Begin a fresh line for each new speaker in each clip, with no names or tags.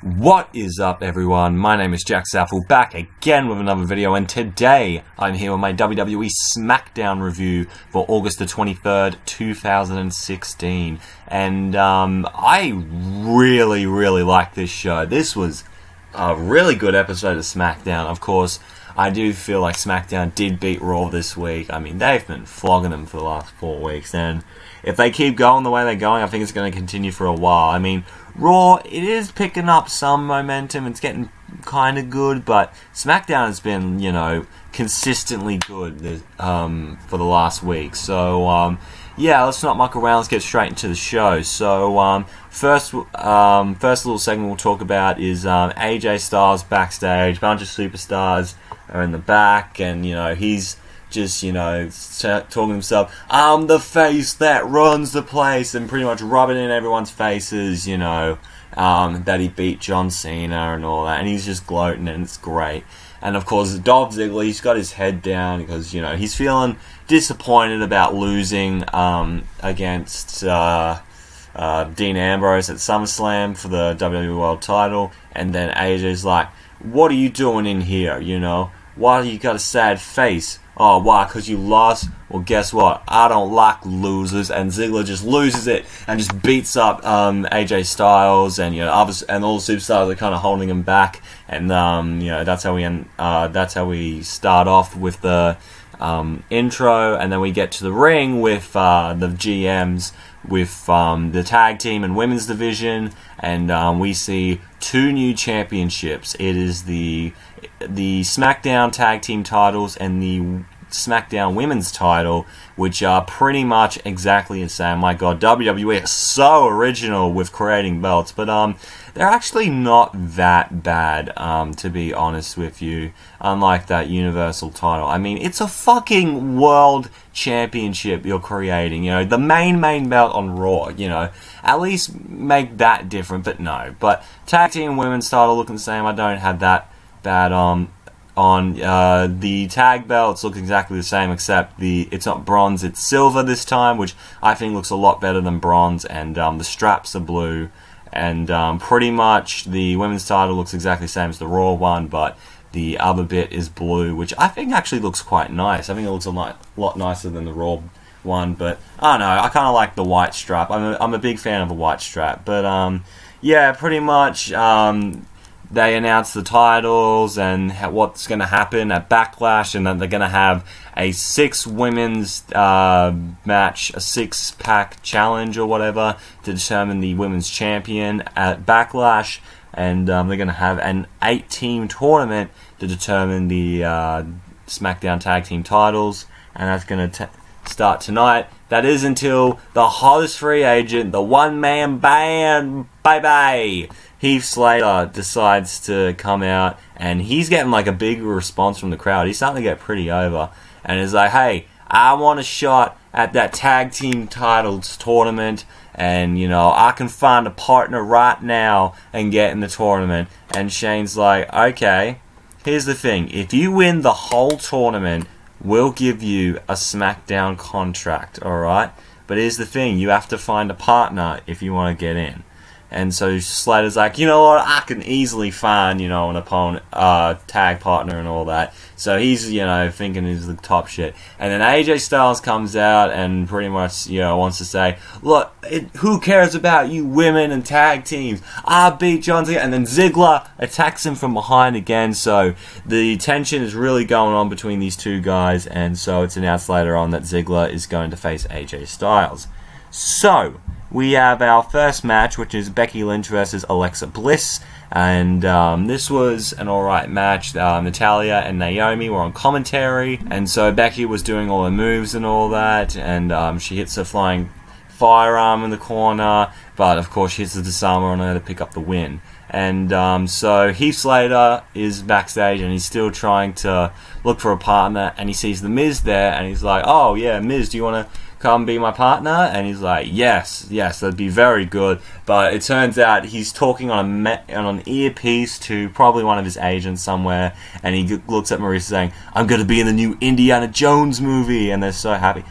What is up, everyone? My name is Jack Saffel, back again with another video, and today I'm here with my WWE SmackDown review for August the 23rd, 2016. And I really like this show. This was a really good episode of SmackDown. Of course, I do feel like SmackDown did beat Raw this week. I mean, they've been flogging them for the last 4 weeks, and if they keep going the way they're going, I think it's going to continue for a while. I mean, Raw, it is picking up some momentum. It's getting kind of good, but SmackDown has been, you know, consistently good for the last week. So, yeah, let's not muck around. Let's get straight into the show. So, first little segment we'll talk about is AJ Styles backstage. A bunch of superstars are in the back, and, you know, he's just, you know, talking to himself, I'm the face that runs the place, and pretty much rubbing in everyone's faces, you know, that he beat John Cena and all that, and he's just gloating, and it's great. And of course, Dolph Ziggler, he's got his head down because, you know, he's feeling disappointed about losing against Dean Ambrose at SummerSlam for the WWE World title, and then AJ's like, what are you doing in here, you know? Why you got a sad face? Oh, why? Because you lost? Well, guess what? I don't like losers. And Ziggler just loses it and just beats up AJ Styles, and, you know, others, and all the superstars are kind of holding him back. And you know, that's how we start off with the intro, and then we get to the ring with the GMs with the tag team and women's division, and we see two new championships. It is the SmackDown tag team titles and the SmackDown women's title, which are pretty much exactly the same. My God, WWE is so original with creating belts, but they're actually not that bad, to be honest with you, unlike that Universal title. I mean, it's a fucking world championship you're creating, you know, the main belt on Raw, you know, at least make that different, but no. But tag team women's title looking the same. I don't have that bad on the tag belts look exactly the same, except it's not bronze, it's silver this time, which I think looks a lot better than bronze, and the straps are blue, and pretty much the women's title looks exactly the same as the Raw one, but the other bit is blue, which I think actually looks quite nice. I think it looks a lot nicer than the Raw one, but I don't know, I kind of like the white strap. I'm a big fan of a white strap, but yeah, pretty much they announced the titles and what's going to happen at Backlash, and then they're going to have a 6 women's match, a 6-pack challenge or whatever, to determine the women's champion at Backlash, and they're going to have an 8-team tournament to determine the SmackDown tag team titles, and that's going to start tonight. That is until the hottest free agent, the one-man band, bye-bye, Heath Slater, decides to come out, and he's getting like a big response from the crowd. He's starting to get pretty over, and he's like, hey, I want a shot at that tag team titles tournament, and, you know, I can find a partner right now and get in the tournament. And Shane's like, okay, here's the thing, if you win the whole tournament, we'll give you a SmackDown contract, alright? But here's the thing, you have to find a partner if you want to get in. And so Slater's like, you know what, I can easily find, you know, an opponent, tag partner and all that. So he's, you know, thinking he's the top shit. And then AJ Styles comes out and pretty much, you know, wants to say, look, who cares about you women and tag teams? I beat John Cena. And then Ziggler attacks him from behind again. So the tension is really going on between these two guys. And so it's announced later on that Ziggler is going to face AJ Styles. So we have our first match, which is Becky Lynch versus Alexa Bliss, and this was an alright match. Natalya and Naomi were on commentary, and so Becky was doing all her moves and all that, and she hits her flying firearm in the corner, but of course she hits the disarmer on her to pick up the win. And so Heath Slater is backstage, and he's still trying to look for a partner, and he sees The Miz there, and he's like, oh yeah, Miz, do you want to come be my partner? And he's like, yes, that'd be very good. But it turns out he's talking on an earpiece to probably one of his agents somewhere, and he looks at Marisa saying, I'm going to be in the new Indiana Jones movie, and they're so happy.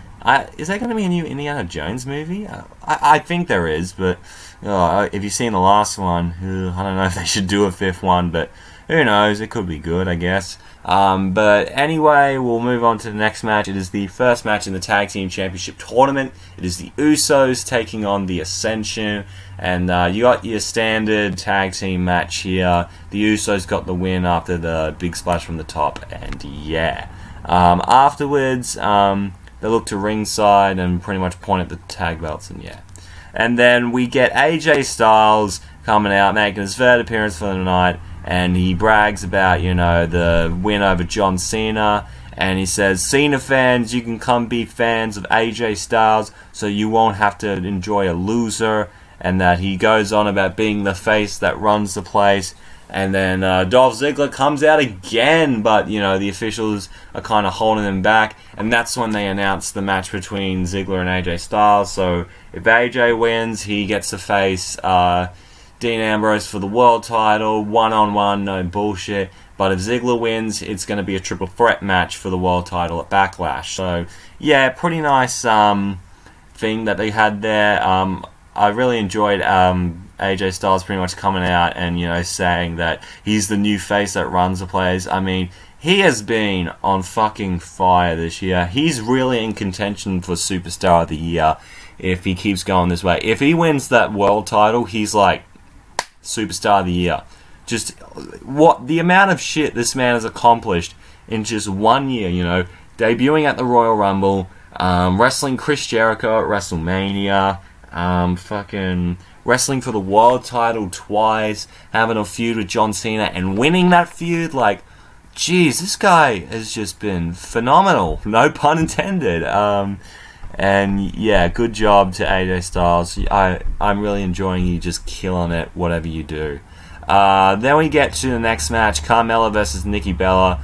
Is there going to be a new Indiana Jones movie? I think there is, but if you've seen the last one, I don't know if they should do a 5th one, but who knows, it could be good, I guess. But anyway, we'll move on to the next match. It is the first match in the Tag Team Championship Tournament. It is the Usos taking on the Ascension. And you got your standard tag team match here. The Usos got the win after the big splash from the top. And yeah. Afterwards, they look to ringside and pretty much point at the tag belts. And yeah. And then we get AJ Styles coming out, making his third appearance for the night. And he brags about, the win over John Cena. And he says, Cena fans, you can come be fans of AJ Styles so you won't have to enjoy a loser. And that he goes on about being the face that runs the place. And then Dolph Ziggler comes out again, but, the officials are kind of holding him back. And that's when they announce the match between Ziggler and AJ Styles. So if AJ wins, he gets to face Dean Ambrose for the world title, one-on-one, no bullshit. But if Ziggler wins, it's going to be a triple threat match for the world title at Backlash. So, yeah, pretty nice thing that they had there. I really enjoyed AJ Styles pretty much coming out and, saying that he's the new face that runs the place. I mean, he has been on fucking fire this year. He's really in contention for Superstar of the Year if he keeps going this way. If he wins that world title, he's like Superstar of the Year. Just what the amount of shit this man has accomplished in just 1 year, debuting at the Royal Rumble, wrestling Chris Jericho at WrestleMania, fucking wrestling for the world title twice, having a feud with John Cena and winning that feud. Like, geez, this guy has just been phenomenal. No pun intended. And yeah, good job to AJ Styles. I'm really enjoying you just killing it, whatever you do. Then we get to the next match, Carmella versus Nikki Bella.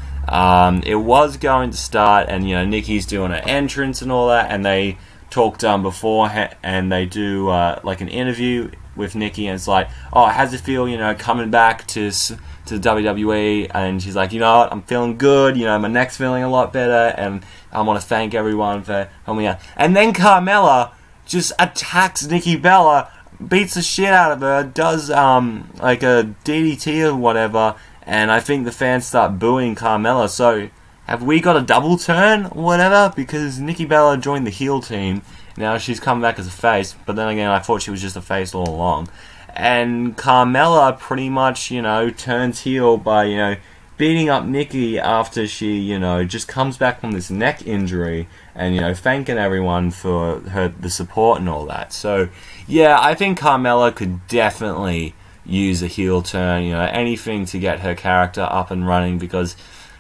It was going to start, and Nikki's doing an entrance and all that, and they talked before, and they do like an interview with Nikki, and it's like, oh, how's it feel, coming back to the WWE? And she's like, what, I'm feeling good, my neck's feeling a lot better, and I want to thank everyone for helping me out. And then Carmella just attacks Nikki Bella, beats the shit out of her, does like a DDT or whatever, and I think the fans start booing Carmella. So have we got a double turn or whatever? Because Nikki Bella joined the heel team. Now she's come back as a face, but then again, I thought she was just a face all along. And Carmella pretty much, turns heel by, beating up Nikki after she, just comes back from this neck injury and, thanking everyone for the support and all that. So, yeah, I think Carmella could definitely use a heel turn, anything to get her character up and running, because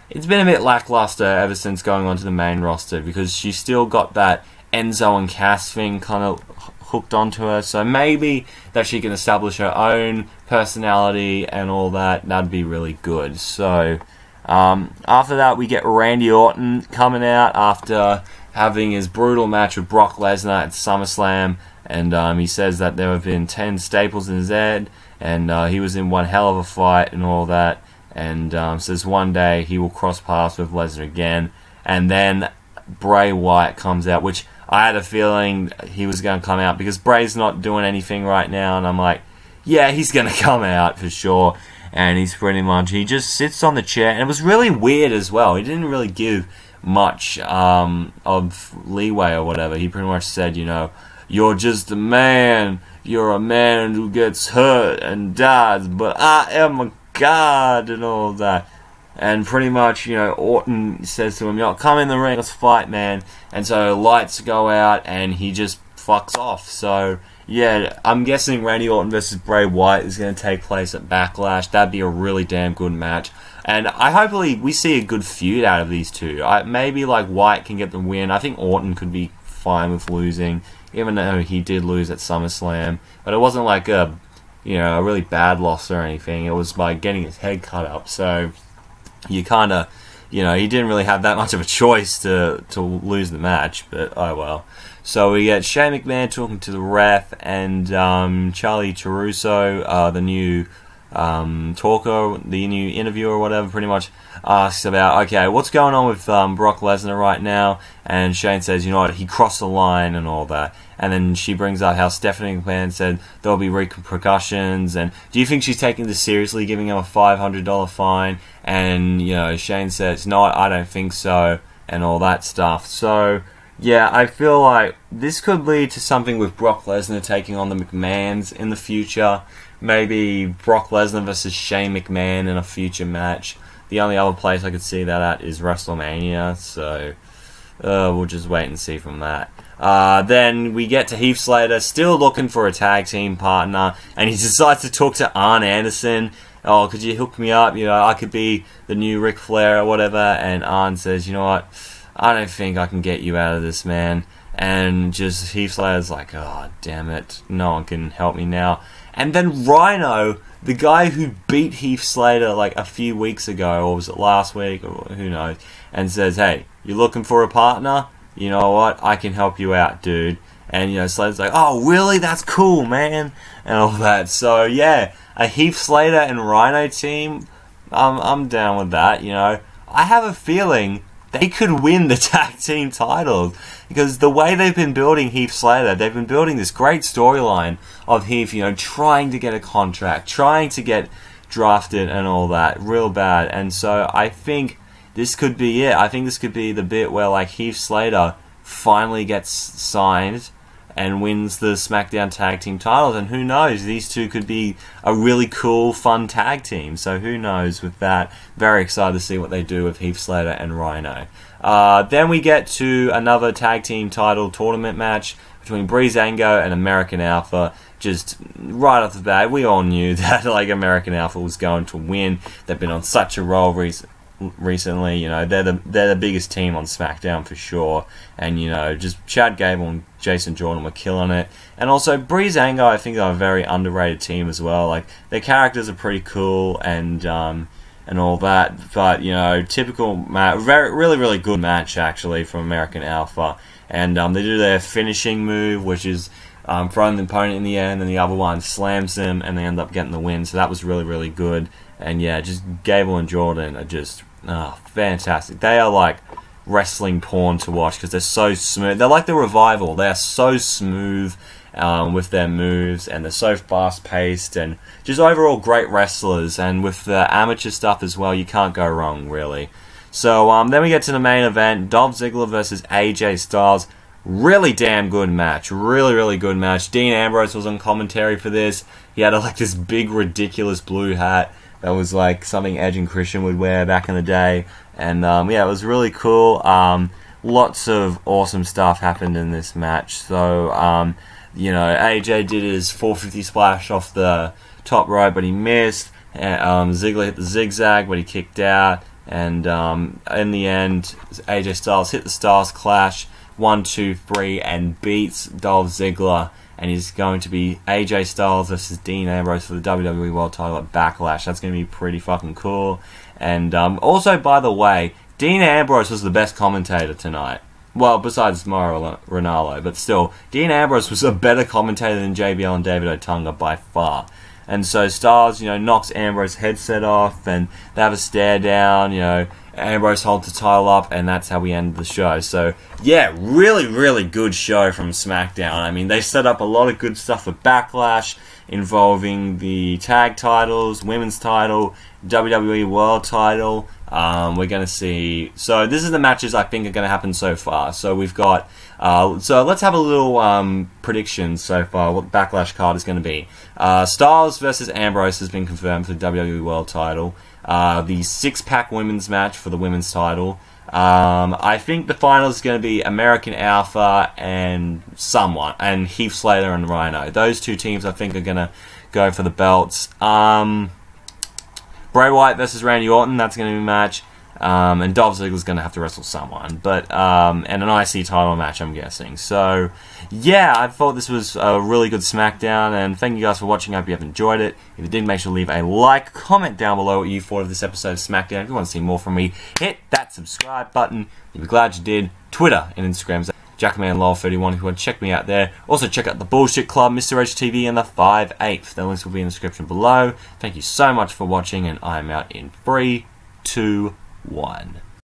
it's been a bit lackluster ever since going on to the main roster, because she's still got that Enzo and Cass thing kind of hooked onto her. So maybe that she can establish her own personality and all that, that'd be really good. So after that, we get Randy Orton coming out after having his brutal match with Brock Lesnar at SummerSlam, and he says that there have been 10 staples in his head, and he was in one hell of a fight and all that, and says one day he will cross paths with Lesnar again. And then Bray Wyatt comes out, which I had a feeling he was going to come out, because Bray's not doing anything right now, and I'm like, yeah, he's going to come out for sure. And he's pretty much, he just sits on the chair, and it was really weird as well. He didn't really give much of leeway or whatever. He pretty much said, you're just a man, you're a man who gets hurt and dies, but I am a god and all that. And pretty much, Orton says to him, come in the ring, let's fight, man. And so lights go out, and he just fucks off. So, yeah, I'm guessing Randy Orton versus Bray Wyatt is going to take place at Backlash. That'd be a really damn good match. And hopefully we see a good feud out of these two. Maybe, Wyatt can get the win. I think Orton could be fine with losing, even though he did lose at SummerSlam. But it wasn't like a really bad loss or anything. It was by getting his head cut up. So you kind of, he didn't really have that much of a choice to lose the match, but oh well. So we get Shane McMahon talking to the ref, and Charlie Caruso, the new talker, the new interviewer or whatever, pretty much asks about, okay, what's going on with Brock Lesnar right now? And Shane says, you know what, he crossed the line and all that. And then she brings up how Stephanie McMahon said there'll be repercussions, and do you think she's taking this seriously, giving him a $500 fine? And, you know, Shane says, no, I don't think so, and all that stuff. So, yeah, I feel like this could lead to something with Brock Lesnar taking on the McMahons in the future. Maybe Brock Lesnar versus Shane McMahon in a future match. The only other place I could see that at is WrestleMania, so we'll just wait and see from that. Then we get to Heath Slater, still looking for a tag team partner, and he decides to talk to Arn Anderson. Oh, could you hook me up? You know, I could be the new Ric Flair or whatever. And Arn says, you know what, I don't think I can get you out of this, man. And just Heath Slater's like, oh, damn it, no one can help me now. And then Rhino, the guy who beat Heath Slater like a few weeks ago, or was it last week, or who knows, and says, hey, you looking for a partner? You know what, I can help you out, dude. And, you know, Slater's like, oh, really? That's cool, man. And all that. So, yeah, a Heath Slater and Rhino team, I'm down with that, you know. I have a feeling they could win the tag team titles, because the way they've been building Heath Slater, they've been building this great storyline of Heath, you know, trying to get a contract, trying to get drafted and all that, real bad. And so I think this could be it. I think this could be the bit where, like, Heath Slater finally gets signed and wins the SmackDown tag team titles, and who knows, these two could be a really cool, fun tag team. So who knows with that. Very excited to see what they do with Heath Slater and Rhino. Then we get to another tag team title tournament match between Breezango and American Alpha. Just right off the bat, we all knew that, like, American Alpha was going to win. They've been on such a roll recently, you know, they're the biggest team on SmackDown for sure, and, you know, just Chad Gable and Jason Jordan were killing it. And also Breezango, I think, are a very underrated team as well. Like, their characters are pretty cool and all that, but, you know, typical really good match actually from American Alpha. And they do their finishing move, which is throwing the opponent in the end, and the other one slams them, and they end up getting the win. So that was really good. And yeah, just Gable and Jordan are just fantastic. They are like wrestling porn to watch because they're so smooth. They're like the Revival. They are so smooth with their moves, and they're so fast-paced, and just overall great wrestlers. And with the amateur stuff as well, you can't go wrong, really. So then we get to the main event, Dolph Ziggler versus AJ Styles. Really damn good match. Really good match. Dean Ambrose was on commentary for this. He had like this big, ridiculous blue hat that was like something Edge and Christian would wear back in the day. And yeah, it was really cool. Lots of awesome stuff happened in this match. So, you know, AJ did his 450 splash off the top rope, but he missed. Ziggler hit the zigzag, but he kicked out. And in the end, AJ Styles hit the Styles Clash 1, 2, 3, and beats Dolph Ziggler. And he's going to be AJ Styles versus Dean Ambrose for the WWE World Title at Backlash. That's going to be pretty fucking cool. And also, by the way, Dean Ambrose was the best commentator tonight. Well, besides Mauro Ranallo, but still, Dean Ambrose was a better commentator than JBL and David Otunga by far. And so Styles, you know, knocks Ambrose's headset off, and they have a stare down, you know, Ambrose holds the title up, and that's how we end the show. So, yeah, really good show from SmackDown. I mean, they set up a lot of good stuff for Backlash, involving the tag titles, women's title, WWE World title. We're going to see... So, this is the matches I think are going to happen so far. So, we've got... so, let's have a little prediction so far, what the Backlash card is going to be. Styles versus Ambrose has been confirmed for the WWE World title. The six-pack women's match for the women's title. I think the final is going to be American Alpha and someone, and Heath Slater and Rhino. Those two teams I think are going to go for the belts. Bray Wyatt versus Randy Orton, that's going to be a match. And Dolph Ziggler's going to have to wrestle someone. But and an IC title match, I'm guessing. So, yeah, I thought this was a really good SmackDown. And thank you guys for watching. I hope you have enjoyed it. If you did, make sure to leave a like, comment down below what you thought of this episode of SmackDown. If you want to see more from me, hit that subscribe button. You'll be glad you did. Twitter and Instagram. JackmanLaw31 if you want to check me out there. Also check out the Bullshit Club, Mr. HTV, and the 5/8. The links will be in the description below. Thank you so much for watching, and I am out in 3, 2, 1.